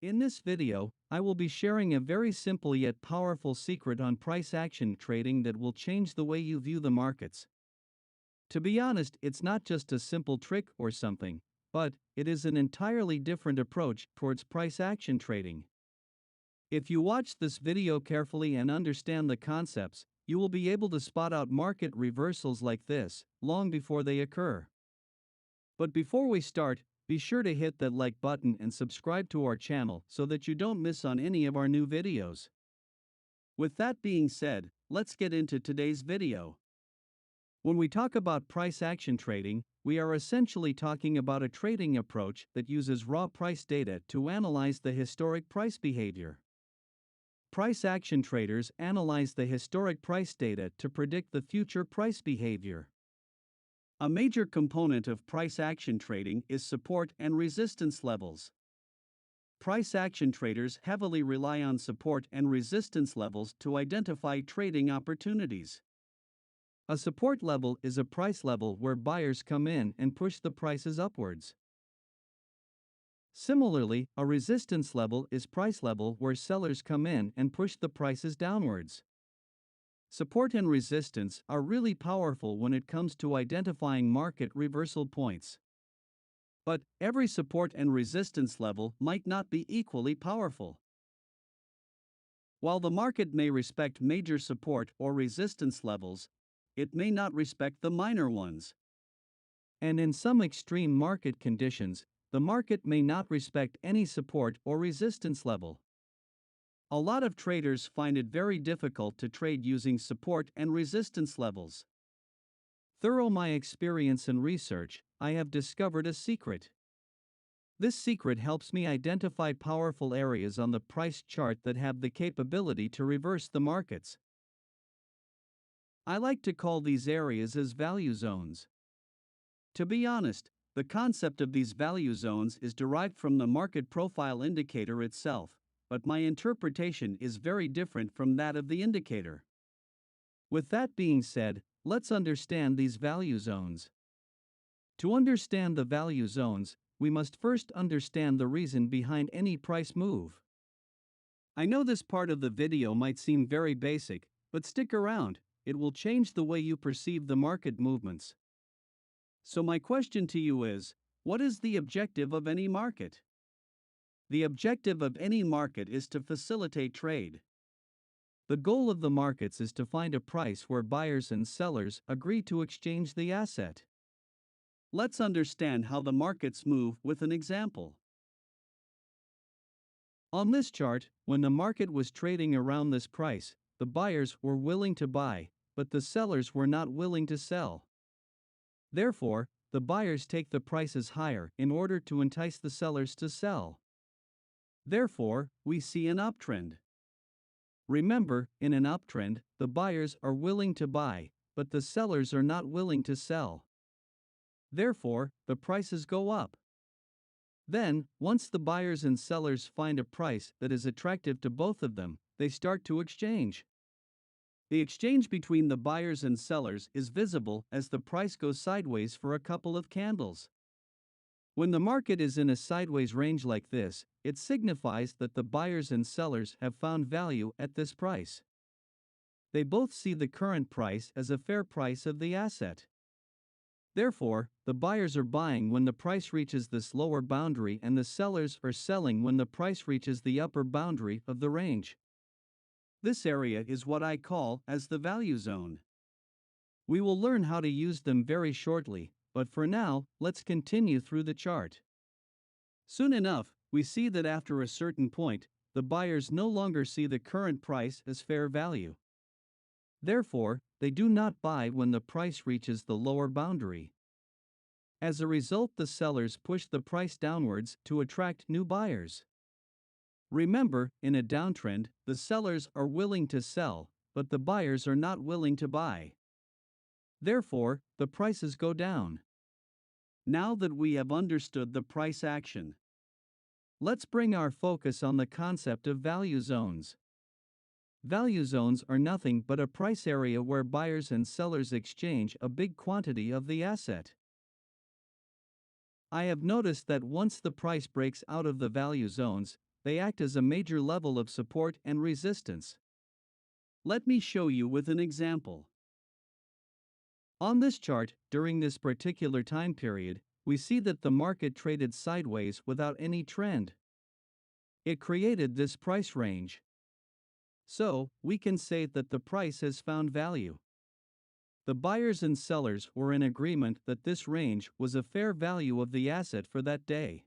In this video, I will be sharing a very simple yet powerful secret on price action trading that will change the way you view the markets. To be honest, it's not just a simple trick or something, but it is an entirely different approach towards price action trading. If you watch this video carefully and understand the concepts, you will be able to spot out market reversals like this long before they occur. But before we start, be sure to hit that like button and subscribe to our channel so that you don't miss on any of our new videos. With that being said, let's get into today's video. When we talk about price action trading, we are essentially talking about a trading approach that uses raw price data to analyze the historic price behavior. Price action traders analyze the historic price data to predict the future price behavior. A major component of price action trading is support and resistance levels. Price action traders heavily rely on support and resistance levels to identify trading opportunities. A support level is a price level where buyers come in and push the prices upwards. Similarly, a resistance level is price level where sellers come in and push the prices downwards. Support and resistance are really powerful when it comes to identifying market reversal points. But every support and resistance level might not be equally powerful. While the market may respect major support or resistance levels, it may not respect the minor ones. And in some extreme market conditions, the market may not respect any support or resistance level. A lot of traders find it very difficult to trade using support and resistance levels. Through my experience and research, I have discovered a secret. This secret helps me identify powerful areas on the price chart that have the capability to reverse the markets. I like to call these areas as value zones. To be honest, the concept of these value zones is derived from the market profile indicator itself, but my interpretation is very different from that of the indicator. With that being said, let's understand these value zones. To understand the value zones, we must first understand the reason behind any price move. I know this part of the video might seem very basic, but stick around, it will change the way you perceive the market movements. So my question to you is, what is the objective of any market? The objective of any market is to facilitate trade. The goal of the markets is to find a price where buyers and sellers agree to exchange the asset. Let's understand how the markets move with an example. On this chart, when the market was trading around this price, the buyers were willing to buy, but the sellers were not willing to sell. Therefore, the buyers take the prices higher in order to entice the sellers to sell. Therefore, we see an uptrend. Remember, in an uptrend, the buyers are willing to buy, but the sellers are not willing to sell. Therefore, the prices go up. Then, once the buyers and sellers find a price that is attractive to both of them, they start to exchange. The exchange between the buyers and sellers is visible as the price goes sideways for a couple of candles. When the market is in a sideways range like this, it signifies that the buyers and sellers have found value at this price. They both see the current price as a fair price of the asset. Therefore, the buyers are buying when the price reaches this lower boundary and the sellers are selling when the price reaches the upper boundary of the range. This area is what I call as the value zone. We will learn how to use them very shortly, but for now, let's continue through the chart. Soon enough, we see that after a certain point, the buyers no longer see the current price as fair value. Therefore, they do not buy when the price reaches the lower boundary. As a result, the sellers push the price downwards to attract new buyers. Remember, in a downtrend, the sellers are willing to sell, but the buyers are not willing to buy. Therefore, the prices go down. Now that we have understood the price action, let's bring our focus on the concept of value zones. Value zones are nothing but a price area where buyers and sellers exchange a big quantity of the asset. I have noticed that once the price breaks out of the value zones, they act as a major level of support and resistance. Let me show you with an example. On this chart, during this particular time period, we see that the market traded sideways without any trend. It created this price range. So, we can say that the price has found value. The buyers and sellers were in agreement that this range was a fair value of the asset for that day.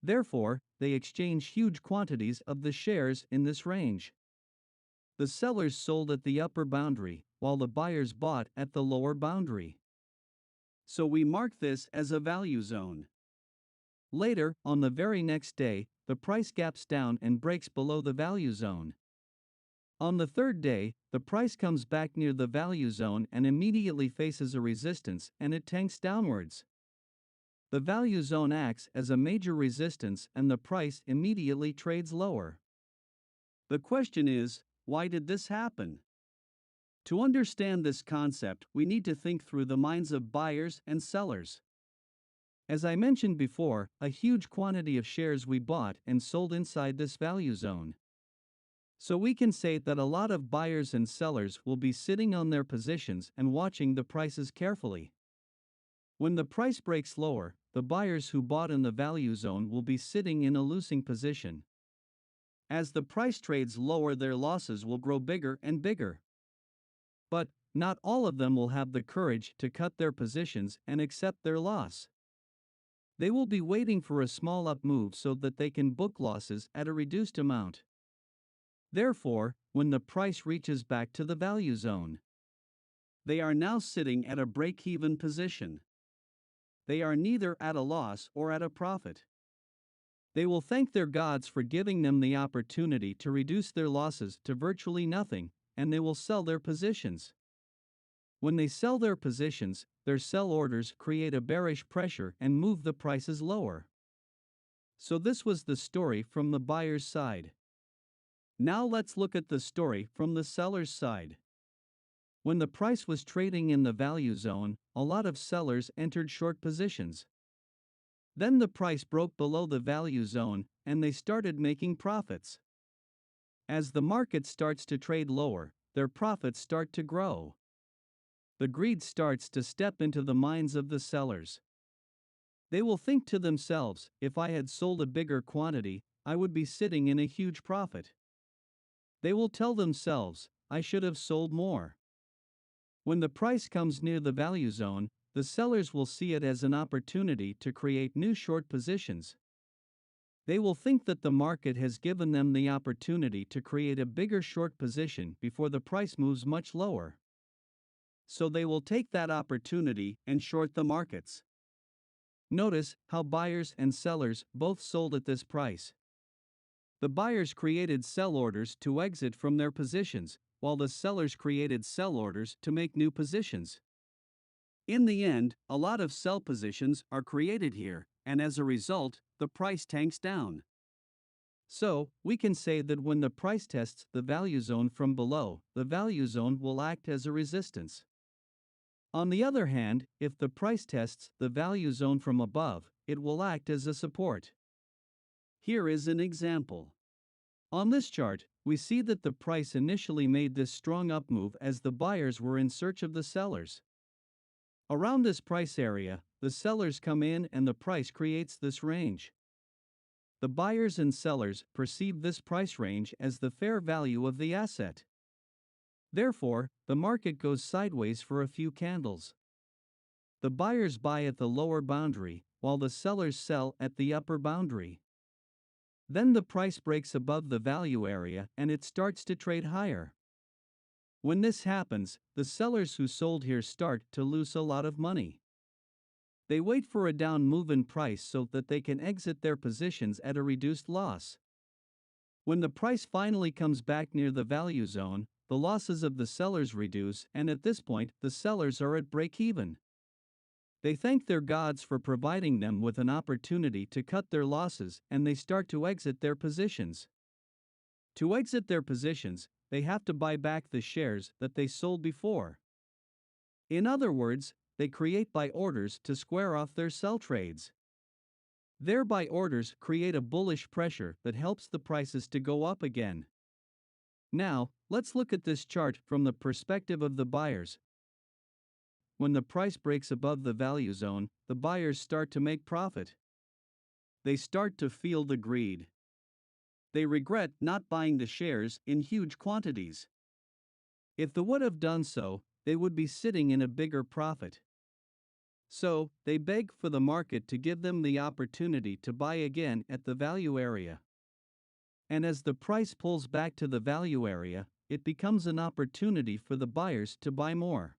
Therefore, they exchanged huge quantities of the shares in this range. The sellers sold at the upper boundary, while the buyers bought at the lower boundary. So we mark this as a value zone. Later, on the very next day, the price gaps down and breaks below the value zone. On the third day, the price comes back near the value zone and immediately faces a resistance, and it tanks downwards. The value zone acts as a major resistance and the price immediately trades lower. The question is, why did this happen? To understand this concept, we need to think through the minds of buyers and sellers. As I mentioned before, a huge quantity of shares we bought and sold inside this value zone. So we can say that a lot of buyers and sellers will be sitting on their positions and watching the prices carefully. When the price breaks lower, the buyers who bought in the value zone will be sitting in a losing position. As the price trades lower, their losses will grow bigger and bigger. But not all of them will have the courage to cut their positions and accept their loss. They will be waiting for a small up move so that they can book losses at a reduced amount. Therefore, when the price reaches back to the value zone, they are now sitting at a break-even position. They are neither at a loss or at a profit. They will thank their gods for giving them the opportunity to reduce their losses to virtually nothing, and they will sell their positions. When they sell their positions, their sell orders create a bearish pressure and move the prices lower. So this was the story from the buyer's side. Now let's look at the story from the seller's side. When the price was trading in the value zone, a lot of sellers entered short positions. Then the price broke below the value zone, and they started making profits. As the market starts to trade lower, their profits start to grow. The greed starts to step into the minds of the sellers. They will think to themselves, if I had sold a bigger quantity, I would be sitting in a huge profit. They will tell themselves, I should have sold more. When the price comes near the value zone, the sellers will see it as an opportunity to create new short positions. They will think that the market has given them the opportunity to create a bigger short position before the price moves much lower. So they will take that opportunity and short the markets. Notice how buyers and sellers both sold at this price. The buyers created sell orders to exit from their positions, while the sellers created sell orders to make new positions. In the end, a lot of sell positions are created here, and as a result, the price tanks down. So, we can say that when the price tests the value zone from below, the value zone will act as a resistance. On the other hand, if the price tests the value zone from above, it will act as a support. Here is an example. On this chart, we see that the price initially made this strong up move as the buyers were in search of the sellers. Around this price area, the sellers come in and the price creates this range. The buyers and sellers perceive this price range as the fair value of the asset. Therefore, the market goes sideways for a few candles. The buyers buy at the lower boundary, while the sellers sell at the upper boundary. Then the price breaks above the value area and it starts to trade higher. When this happens, the sellers who sold here start to lose a lot of money. They wait for a down move in price so that they can exit their positions at a reduced loss. When the price finally comes back near the value zone, the losses of the sellers reduce, and at this point, the sellers are at break even. They thank their gods for providing them with an opportunity to cut their losses, and they start to exit their positions. To exit their positions, they have to buy back the shares that they sold before. In other words, they create buy orders to square off their sell trades. Their buy orders create a bullish pressure that helps the prices to go up again. Now, let's look at this chart from the perspective of the buyers. When the price breaks above the value zone, the buyers start to make profit. They start to feel the greed. They regret not buying the shares in huge quantities. If they would have done so, they would be sitting in a bigger profit. So, they beg for the market to give them the opportunity to buy again at the value area. And as the price pulls back to the value area, it becomes an opportunity for the buyers to buy more.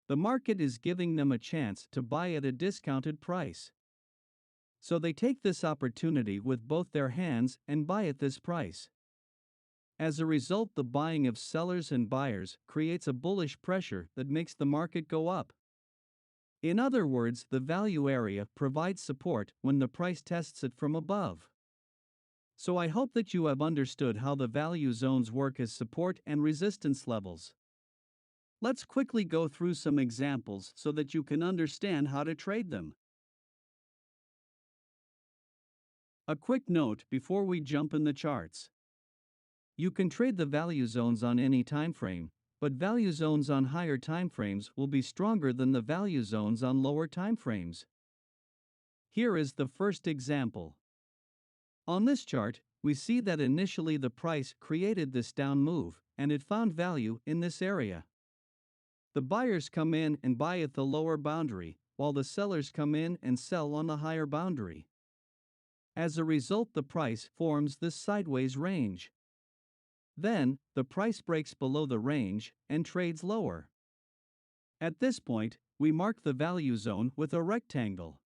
The market is giving them a chance to buy at a discounted price. So they take this opportunity with both their hands and buy at this price. As a result, the buying of sellers and buyers creates a bullish pressure that makes the market go up. In other words, the value area provides support when the price tests it from above. So I hope that you have understood how the value zones work as support and resistance levels. Let's quickly go through some examples so that you can understand how to trade them. A quick note before we jump in the charts. You can trade the value zones on any time frame, but value zones on higher time frames will be stronger than the value zones on lower time frames. Here is the first example. On this chart, we see that initially the price created this down move, and it found value in this area. The buyers come in and buy at the lower boundary, while the sellers come in and sell on the higher boundary. As a result, the price forms this sideways range. Then, the price breaks below the range and trades lower. At this point, we mark the value zone with a rectangle.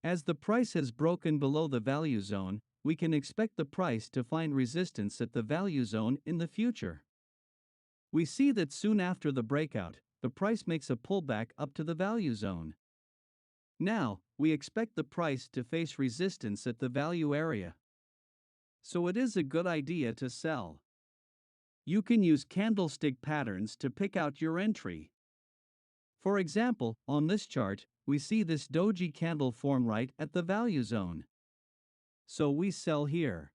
As the price has broken below the value zone, we can expect the price to find resistance at the value zone in the future. We see that soon after the breakout, the price makes a pullback up to the value zone. Now, we expect the price to face resistance at the value area. So it is a good idea to sell. You can use candlestick patterns to pick out your entry. For example, on this chart, we see this doji candle form right at the value zone. So we sell here.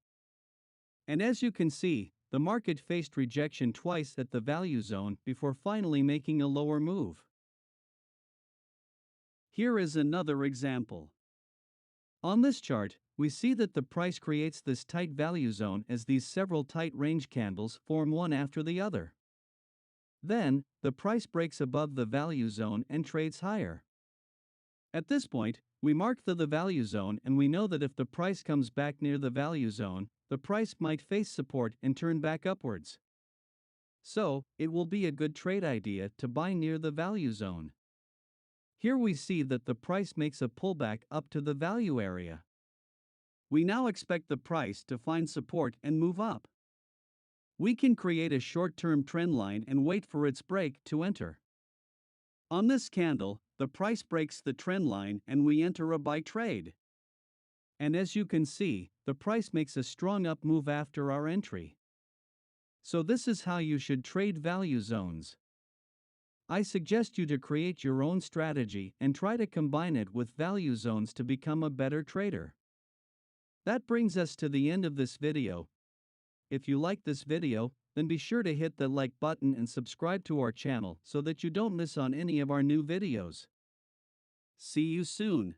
And as you can see, the market faced rejection twice at the value zone before finally making a lower move. Here is another example. On this chart, we see that the price creates this tight value zone as these several tight range candles form one after the other. Then, the price breaks above the value zone and trades higher. At this point, we mark the value zone, and we know that if the price comes back near the value zone, the price might face support and turn back upwards. So, it will be a good trade idea to buy near the value zone. Here we see that the price makes a pullback up to the value area. We now expect the price to find support and move up. We can create a short-term trend line and wait for its break to enter. On this candle, the price breaks the trend line and we enter a buy trade. And as you can see, the price makes a strong up move after our entry. So this is how you should trade value zones. I suggest you to create your own strategy and try to combine it with value zones to become a better trader. That brings us to the end of this video. If you like this video, then be sure to hit the like button and subscribe to our channel so that you don't miss on any of our new videos. See you soon.